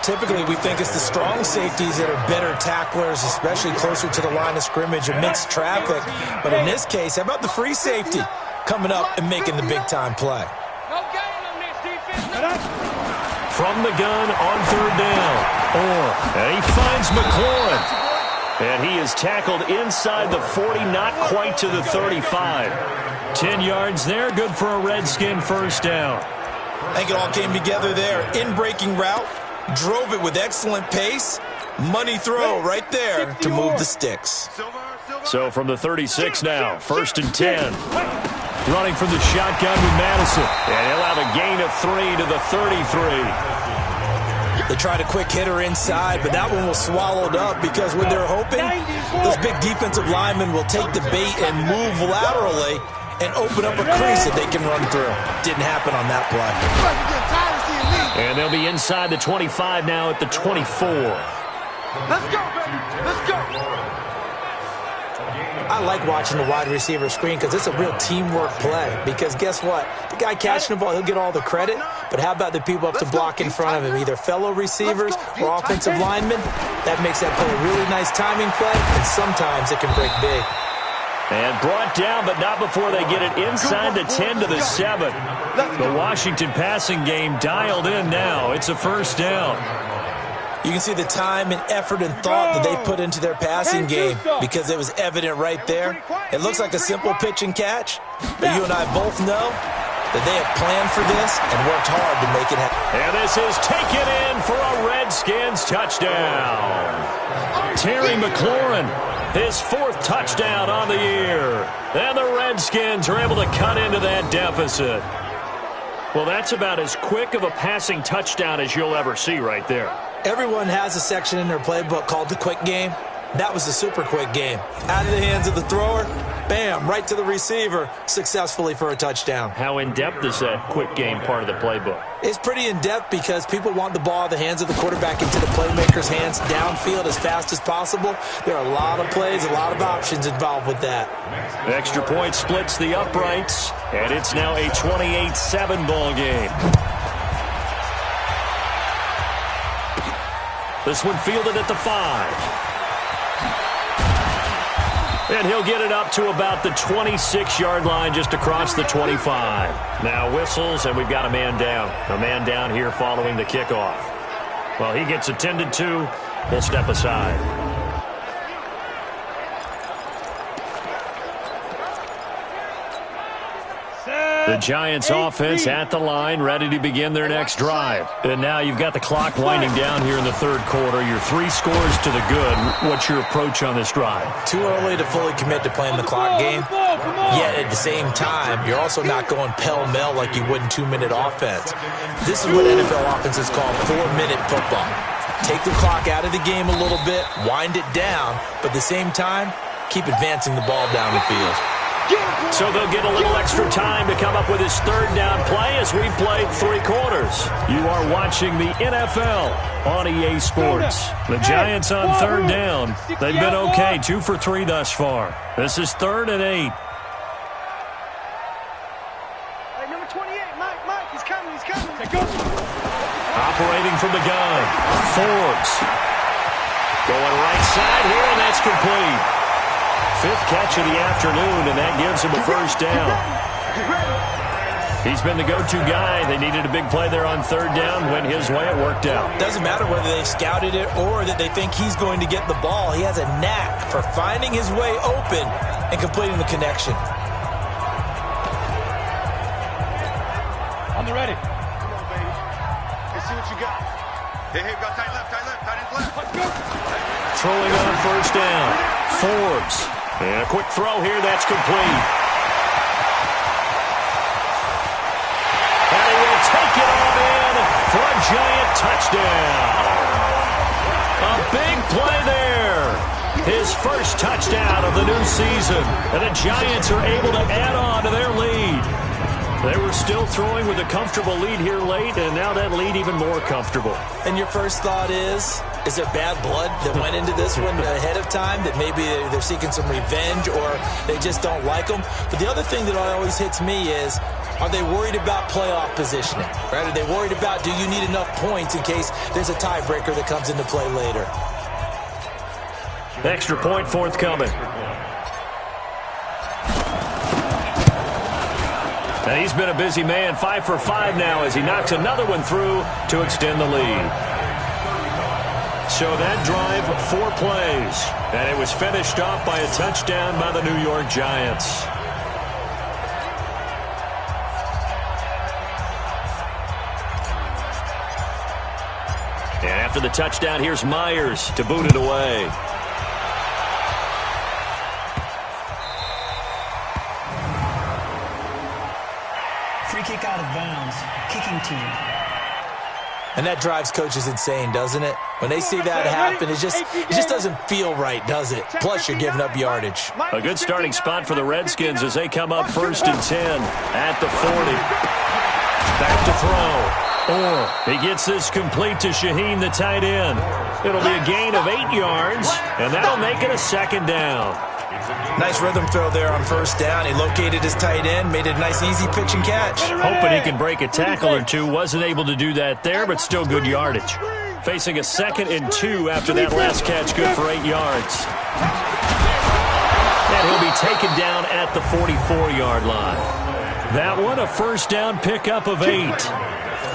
Typically, we think it's the strong safeties that are better tacklers, especially closer to the line of scrimmage amidst traffic. But in this case, how about the free safety coming up and making the big-time play? From the gun on 3rd down. And he finds McLaurin. And he is tackled inside the 40, not quite to the 35. 10 yards there, good for a Redskin 1st down. I think it all came together there. In-breaking route, drove it with excellent pace. Money throw right there to move the sticks. So from the 36 now, 1st and 10. Running from the shotgun with Madison. And he'll have a gain of 3 to the 33. They tried a quick hitter inside, but that one was swallowed up because when they're hoping, those big defensive linemen will take the bait and move laterally and open up a crease that they can run through. Didn't happen on that play. And they'll be inside the 25 now at the 24. Let's go, baby. Let's go. I like watching the wide receiver screen because it's a real teamwork play. Because guess what? The guy catching the ball, he'll get all the credit. But how about the people up to block in front of him, either fellow receivers or offensive linemen? That makes that play a really nice timing play, and sometimes it can break big. And brought down, but not before they get it inside the 10 to the 7. The Washington passing game dialed in now. It's a 1st down. You can see the time and effort and thought that they put into their passing game because it was evident right there. It looks like a simple pitch and catch, but you and I both know that they have planned for this and worked hard to make it happen. And this is taken in for a Redskins touchdown. Terry McLaurin, his 4th touchdown on the year. And the Redskins are able to cut into that deficit. Well, that's about as quick of a passing touchdown as you'll ever see right there. Everyone has a section in their playbook called the quick game. That was the super quick game. Out of the hands of the thrower, bam, right to the receiver, successfully for a touchdown. How in-depth is that quick game part of the playbook? It's pretty in-depth because people want the ball out of the hands of the quarterback into the playmaker's hands downfield as fast as possible. There are a lot of plays, a lot of options involved with that. Extra point splits the uprights, and it's now a 28-7 ball game. This one fielded at the 5. And he'll get it up to about the 26-yard line just across the 25. Now whistles, and we've got a man down. A man down here following the kickoff. Well, he gets attended to. We'll step aside. The Giants offense at the line, ready to begin their next drive. And now you've got the clock winding down here in the 3rd quarter. Your 3 scores to the good. What's your approach on this drive? Too early to fully commit to playing the clock game. Yet at the same time, you're also not going pell-mell like you would in 2-minute offense. This is what NFL offenses call 4-minute football. Take the clock out of the game a little bit, wind it down, but at the same time, keep advancing the ball down the field. So they'll get a little extra time to come up with his 3rd down play as we've played 3 quarters. You are watching the NFL on EA Sports. The Giants on 3rd down. They've been okay, 2 for 3 thus far. This is 3rd and 8. Hey, number 28, Mike, he's coming. Operating from the gun, Forbes. Going right side here, and that's complete. 5th catch of the afternoon, and that gives him a 1st down. He's been the go-to guy. They needed a big play there on 3rd down. Went his way. It worked out. Doesn't matter whether they scouted it or that they think he's going to get the ball. He has a knack for finding his way open and completing the connection. I'm ready. Come on, baby. Let's see what you got. Hey, got tight left, tight ends left. Throwing on first down. Forbes. And a quick throw here. That's complete. And he will take it on in for a giant touchdown. A big play there. His first touchdown of the new season. And the Giants are able to add on to their lead. They were still throwing with a comfortable lead here late, and now that lead even more comfortable. And your first thought is there bad blood that went into this one ahead of time, that maybe they're seeking some revenge or they just don't like them? But the other thing that always hits me is, are they worried about playoff positioning? Right? Are they worried about, do you need enough points in case there's a tiebreaker that comes into play later? Extra point forthcoming. And he's been a busy man, 5 for 5 now as he knocks another one through to extend the lead. So that drive, 4 plays. And it was finished off by a touchdown by the New York Giants. And after the touchdown, here's Myers to boot it away. Free kick out of bounds. Kicking team. And that drives coaches insane, doesn't it? When they see that happen, it just doesn't feel right, does it? Plus, you're giving up yardage. A good starting spot for the Redskins as they come up 1st and 10 at the 40. Back to throw. He gets this complete to Shaheen, the tight end. It'll be a gain of 8 yards, and that'll make it a 2nd down. Nice rhythm throw there on first down. He located his tight end, made it a nice easy pitch and catch. Hoping he can break a tackle or two. Wasn't able to do that there, but still good yardage. Facing a 2nd and 2 after that last catch, good for 8 yards. And he'll be taken down at the 44-yard line. That one, a first down pickup of 8.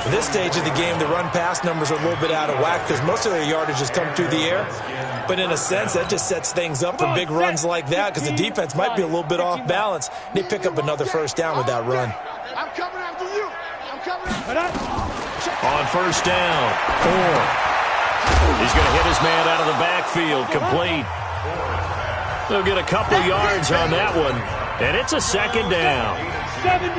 At this stage of the game, the run-pass numbers are a little bit out of whack because most of their yardage has come through the air. But in a sense, that just sets things up for big runs like that because the defense might be a little bit off balance. They pick up another first down with that run. I'm coming after you. I'm coming after you. On first down, he's going to hit his man out of the backfield, complete. They'll get a couple yards on that one, and it's a 2nd down.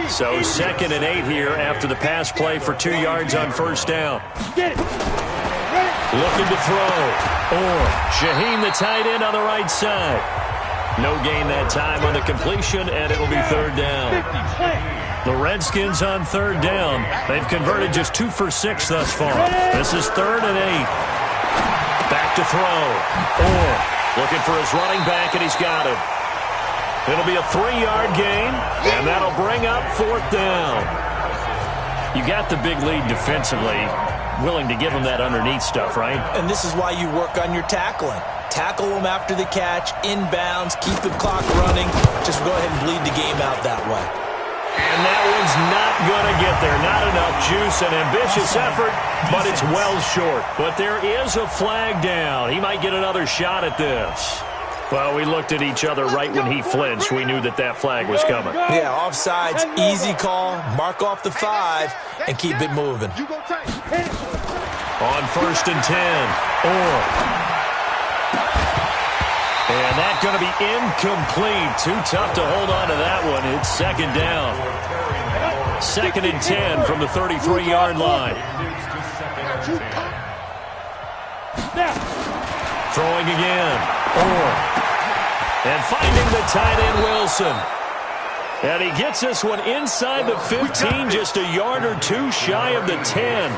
So 2nd and 8 here after the pass play for 2 yards on first down. Looking to throw. Shaheen, the tight end, on the right side. No gain that time on the completion, and it'll be 3rd down. The Redskins on 3rd down. They've converted just 2 for 6 thus far. This is 3rd and 8. Back to throw. Looking for his running back, and he's got him. It'll be a 3-yard gain, and that'll bring up 4th down. You got the big lead defensively. Willing to give him that underneath stuff, right? And this is why you work on your tackling. Tackle them after the catch, inbounds, keep the clock running. Just go ahead and bleed the game out that way. And that one's not going to get there. Not enough juice, an ambitious effort, but it's well short. But there is a flag down. He might get another shot at this. Well, we looked at each other right when he flinched. We knew that flag was coming. Yeah, offsides, easy call. Mark off the 5 and keep it moving. On 1st and 10. And that's going to be incomplete. Too tough to hold on to that one. It's 2nd down. 2nd and 10 from the 33-yard line. Throwing again. And finding the tight end, Wilson. And he gets this one inside the 15, just a yard or 2 shy of the 10.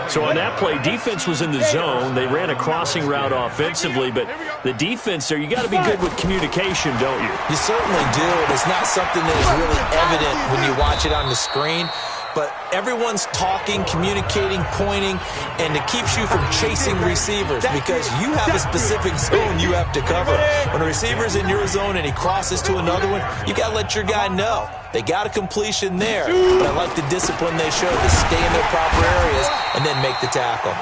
So on that play, defense was in the zone. They ran a crossing route offensively, but the defense there, you got to be good with communication, don't you? You certainly do, and it's not something that is really evident when you watch it on the screen. But everyone's talking, communicating, pointing, and it keeps you from chasing receivers because you have a specific zone you have to cover. When a receiver's in your zone and he crosses to another one, you got to let your guy know. They got a completion there, but I like the discipline they show to stay in their proper areas and then make the tackle.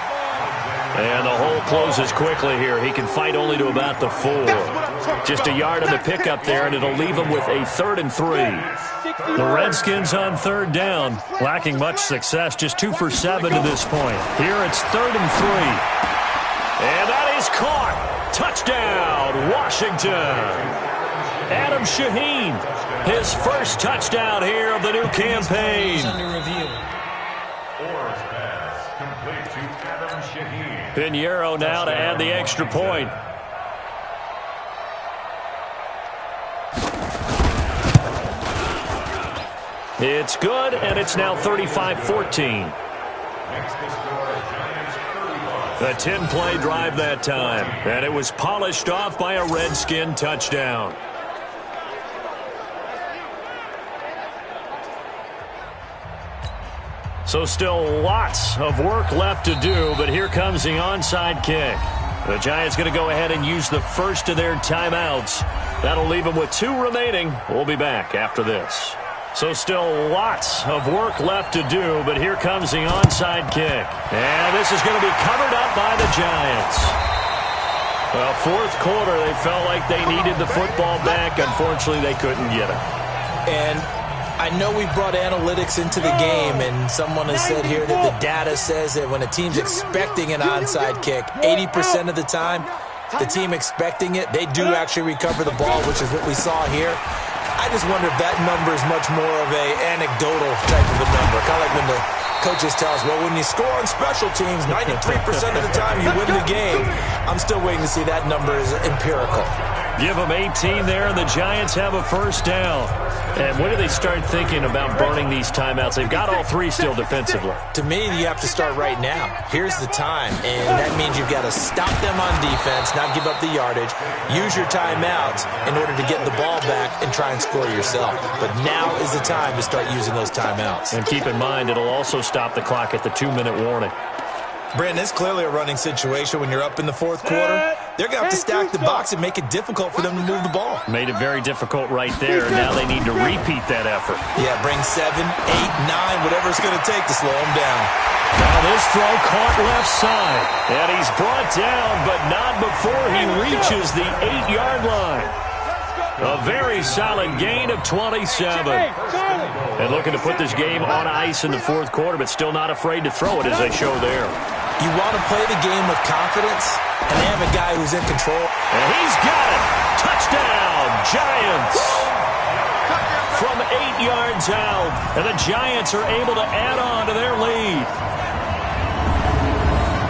And the hole closes quickly here. He can fight only to about the 4. Just a yard on the pickup there, and it'll leave him with a 3rd and 3. The Redskins on third down, lacking much success, just 2 for 7 to this point. Here it's 3rd and 3. And that is caught. Touchdown, Washington. Adam Shaheen, his first touchdown here of the new campaign. Under review. Force pass complete to Adam Shaheen. Pinheiro now to add the extra point. It's good, and it's now 35-14. Next to score, Giants 31. A 10-play drive that time, and it was polished off by a Redskin touchdown. So still lots of work left to do, but here comes the onside kick. The Giants going to go ahead and use the first of their timeouts. That'll leave them with 2 remaining. We'll be back after this. So still lots of work left to do, but here comes the onside kick. And this is going to be covered up by the Giants. Well, fourth quarter, they felt like they needed the football back. Unfortunately, they couldn't get it. And I know we brought analytics into the game, and someone has said here that the data says that when a team's expecting an onside kick, 80% of the time, the team expecting it, they do actually recover the ball, which is what we saw here. I just wonder if that number is much more of a anecdotal type of a number. Kind of like when the coaches tell us, well, when you score on special teams, 93% of the time you win the game. I'm still waiting to see that number is empirical. Give them 18 there, and the Giants have a first down. And when do they start thinking about burning these timeouts? They've got all 3 still defensively. To me, you have to start right now. Here's the time, and that means you've got to stop them on defense, not give up the yardage, use your timeouts in order to get the ball back and try and score yourself. But now is the time to start using those timeouts. And keep in mind, it'll also stop the clock at the 2-minute warning. Brandon, it's clearly a running situation when you're up in the fourth quarter. They're going to have to stack the box and make it difficult for them to move the ball. Made it very difficult right there. Now they need to repeat that effort. Yeah, bring 7, 8, 9, whatever it's going to take to slow them down. Now this throw caught left side. And he's brought down, but not before he reaches the 8-yard line. A very solid gain of 27. And looking to put this game on ice in the fourth quarter, but still not afraid to throw it as they show there. You want to play the game with confidence, and they have a guy who's in control. And he's got it. Touchdown, Giants. From 8 yards out, and the Giants are able to add on to their lead.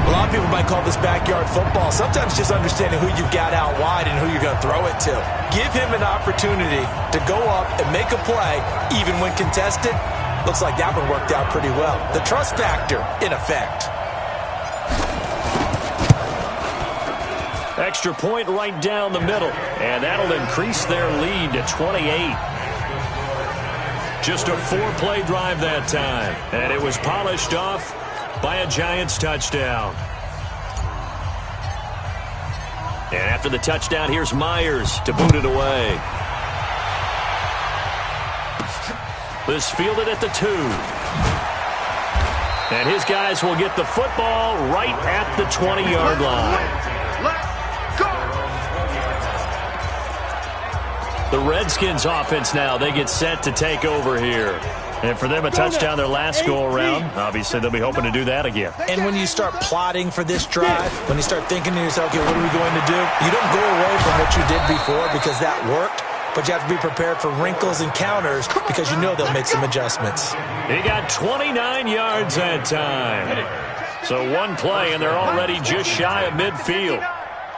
A lot of people might call this backyard football. Sometimes just understanding who you've got out wide and who you're going to throw it to. Give him an opportunity to go up and make a play, even when contested. Looks like that one worked out pretty well. The trust factor, in effect. Extra point right down the middle, and that'll increase their lead to 28. Just a 4-play drive that time, and it was polished off by a Giants touchdown. And after the touchdown, here's Myers to boot it away. This fielded at the 2. And his guys will get the football right at the 20-yard line. The Redskins offense now, they get set to take over here. And for them, a touchdown their last go-around. Obviously, they'll be hoping to do that again. And when you start plotting for this drive, when you start thinking to yourself, okay, what are we going to do? You don't go away from what you did before because that worked, but you have to be prepared for wrinkles and counters because you know they'll make some adjustments. He got 29 yards that time. So one play, and they're already just shy of midfield.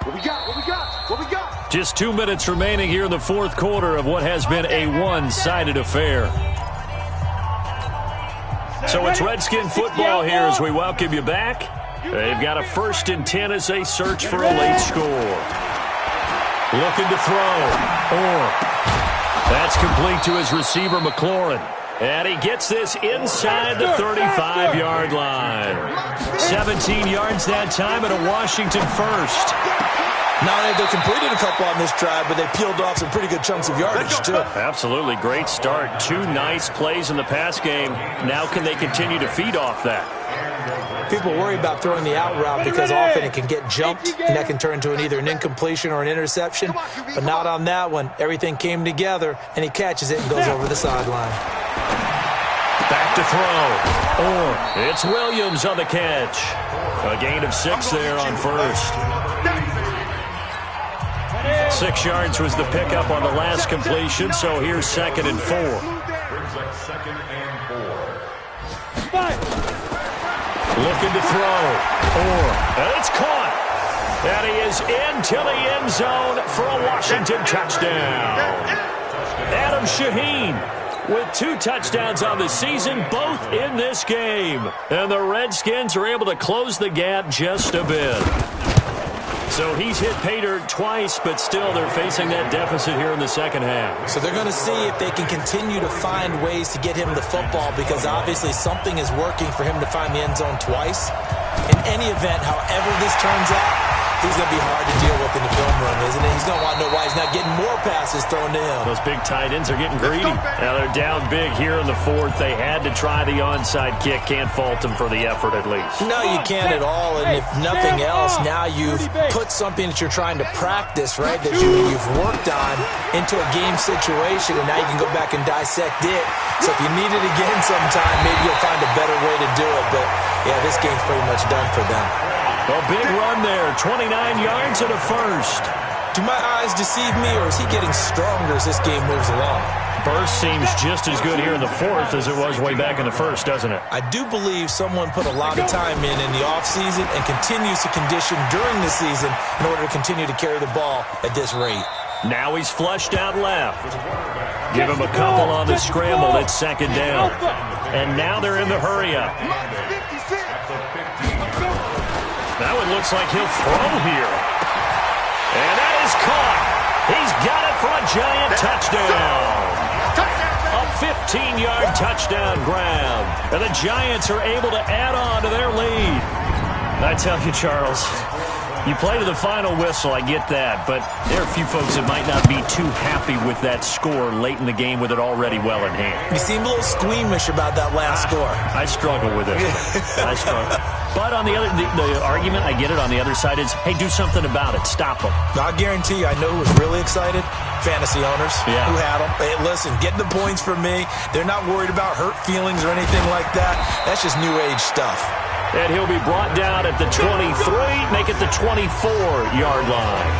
What we got? What we got? What we got? Just 2 minutes remaining here in the fourth quarter of what has been a one-sided affair. So it's Redskin football here as we welcome you back. They've got a 1st and 10 as they search for a late score. Looking to throw. That's complete to his receiver, McLaurin. And he gets this inside the 35-yard line. 17 yards that time and a Washington first. Not only they completed a couple on this drive, but they peeled off some pretty good chunks of yardage, too. Absolutely. Great start. 2 nice plays in the pass game. Now can they continue to feed off that? People worry about throwing the out route because often it can get jumped, and that can turn into either an incompletion or an interception. But not on that one. Everything came together, and he catches it and goes over the sideline. Back to throw. It's Williams on the catch. A gain of 6 there on first. 6 yards was the pickup on the last completion, so here's 2nd and 4. Brings up 2nd and 4. Looking to throw. And it's caught. And he is into the end zone for a Washington touchdown. Adam Shaheen with 2 touchdowns on the season, both in this game. And the Redskins are able to close the gap just a bit. So he's hit pay dirt twice, but still they're facing that deficit here in the second half. So they're going to see if they can continue to find ways to get him the football, because obviously something is working for him to find the end zone twice. In any event, however this turns out, he's going to be hard to deal with in the film room, isn't it? He's going to want to know why he's not getting more passes thrown to him. Those big tight ends are getting greedy. Now they're down big here in the 4th. They had to try the onside kick. Can't fault them for the effort at least. No, you can't at all. And if nothing else, now you've put something that you're trying to practice, right, that you've worked on into a game situation, and now you can go back and dissect it. So if you need it again sometime, maybe you'll find a better way to do it. But, yeah, this game's pretty much done for them. A big run there, 29 yards and a first. Do my eyes deceive me, or is he getting stronger as this game moves along? Burst seems just as good here in the 4th as it was way back in the 1st, doesn't it? I do believe someone put a lot of time in the offseason and continues to condition during the season in order to continue to carry the ball at this rate. Now he's flushed out left. Give him a couple on the scramble. It's 2nd down. And now they're in the hurry-up. Now it looks like he'll throw here. And that is caught. He's got it for a giant touchdown. A 15-yard touchdown grab. And the Giants are able to add on to their lead. I tell you, Charles, you play to the final whistle, I get that, but there are a few folks that might not be too happy with that score late in the game with it already well in hand. You seem a little squeamish about that last score. I struggle with it. I struggle. But on the other, the argument, I get it, on the other side is, hey, do something about it. Stop them. I guarantee you, I know who was really excited. Fantasy owners who had them. Hey, listen, getting the points from me. They're not worried about hurt feelings or anything like that. That's just new age stuff. And he'll be brought down at the 23, make it the 24-yard line.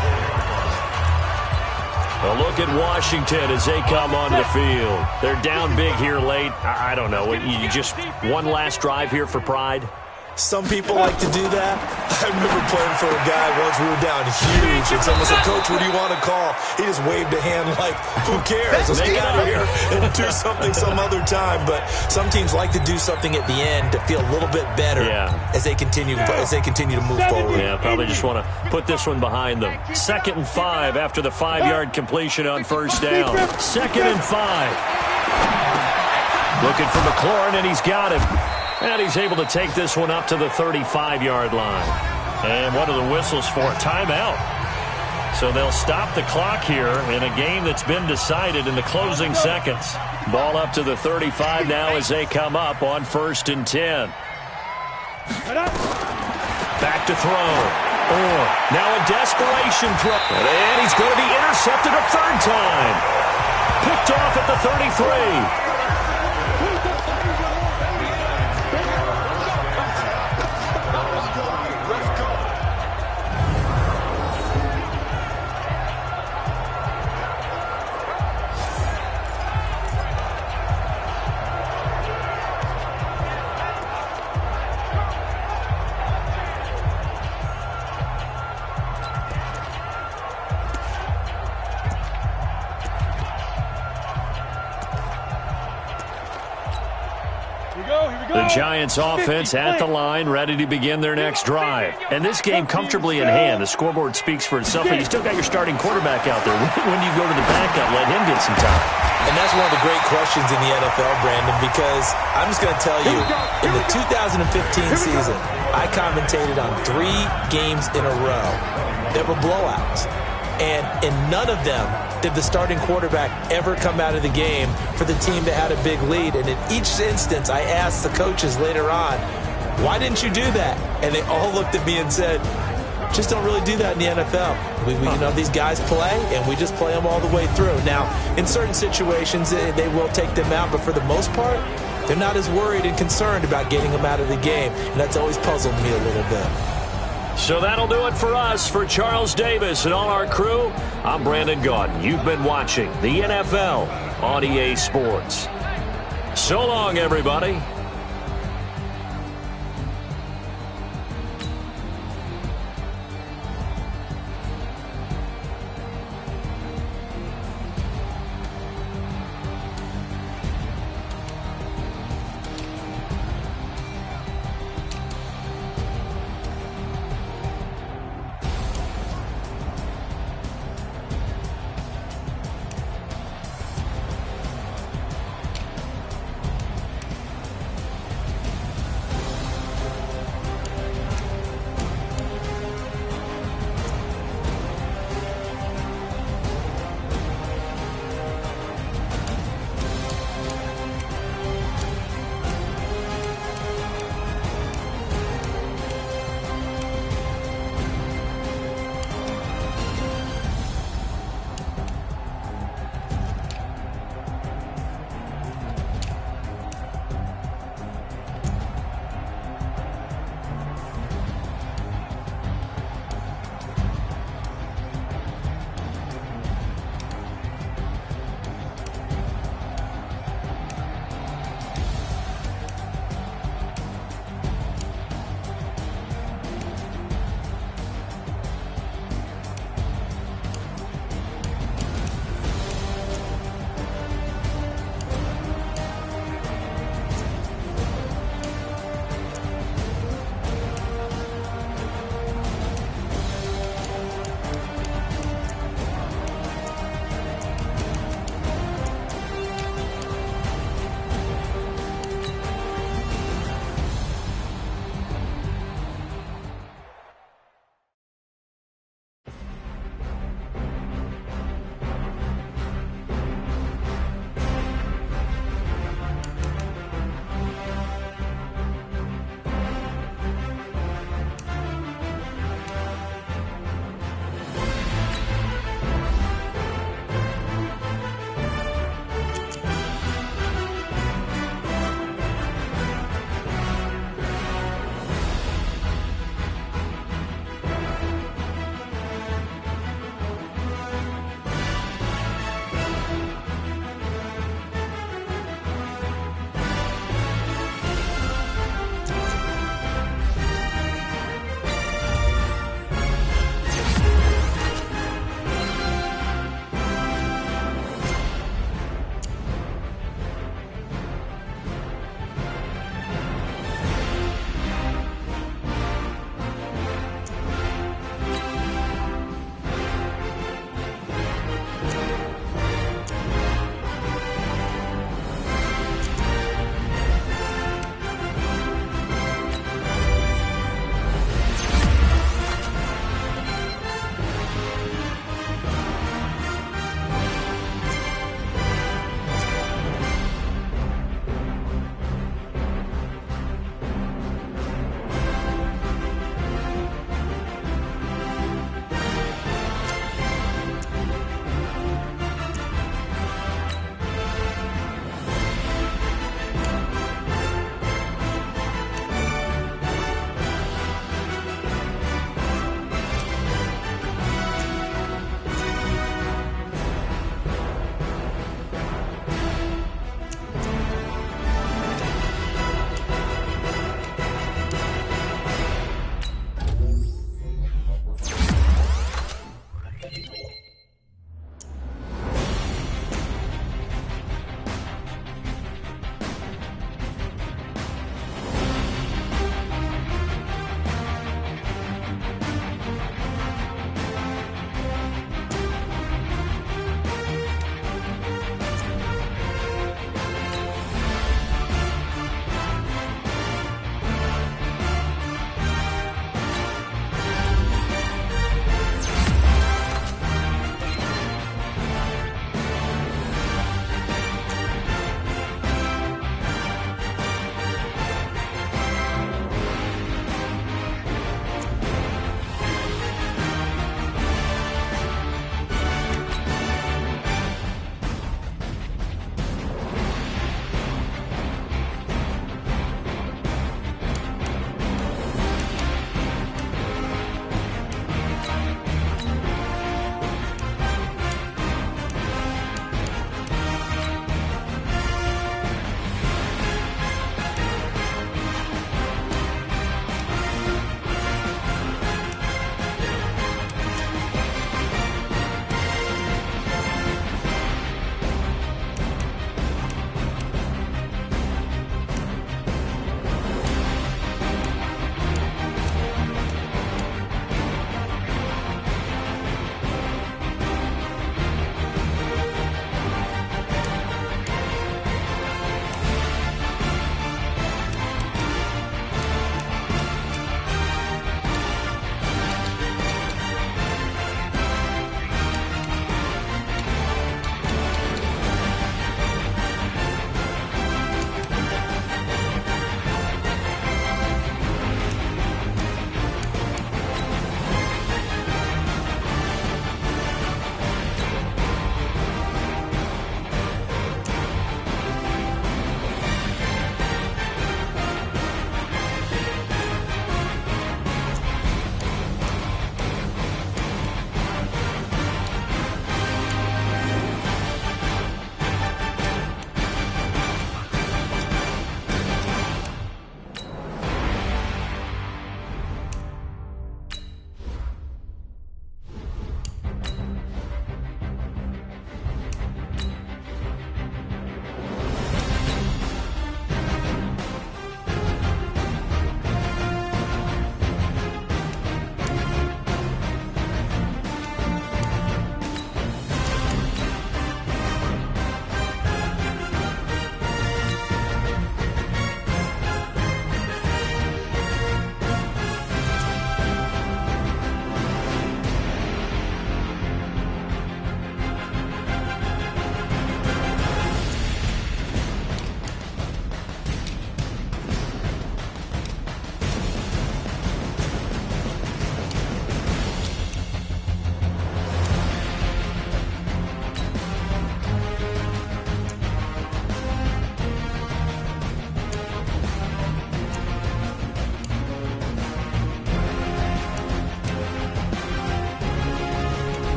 A look at Washington as they come onto the field. They're down big here late. I don't know. You just one last drive here for pride? Some people like to do that. I remember playing for a guy once. We were down huge, and someone said, "Coach, what do you want to call?" He just waved a hand like, "Who cares? Let's get out of here and do something some other time." But some teams like to do something at the end to feel a little bit better as they continue to move forward. Yeah, probably just want to put this one behind them. 2nd and 5 after the 5-yard completion on first down. 2nd and 5. Looking for McLaurin, and he's got him. And he's able to take this one up to the 35-yard line. And what are the whistles for? Timeout. So they'll stop the clock here in a game that's been decided in the closing seconds. Ball up to the 35 now as they come up on 1st and 10. Back to throw. Now a desperation throw. And he's going to be intercepted a 3rd time. Picked off at the 33. The Giants offense at the line, ready to begin their next drive. And this game comfortably in hand. The scoreboard speaks for itself, but you still got your starting quarterback out there. When do you go to the backup? Let him get some time. And that's one of the great questions in the NFL, Brandon, because I'm just going to tell you, in the 2015 season, I commentated on 3 games in a row that were blowouts. And in none of them did the starting quarterback ever come out of the game for the team that had a big lead. And in each instance, I asked the coaches later on, Why didn't you do that? And they all looked at me and said, just don't really do that in the NFL. We you know, these guys play, and we just play them all the way through. Now, in certain situations, they will take them out, but for the most part, they're not as worried and concerned about getting them out of the game, and that's always puzzled me a little bit. So that'll do it for us. For Charles Davis and all our crew, I'm Brandon Gaudin. You've been watching the NFL on EA Sports. So long, everybody.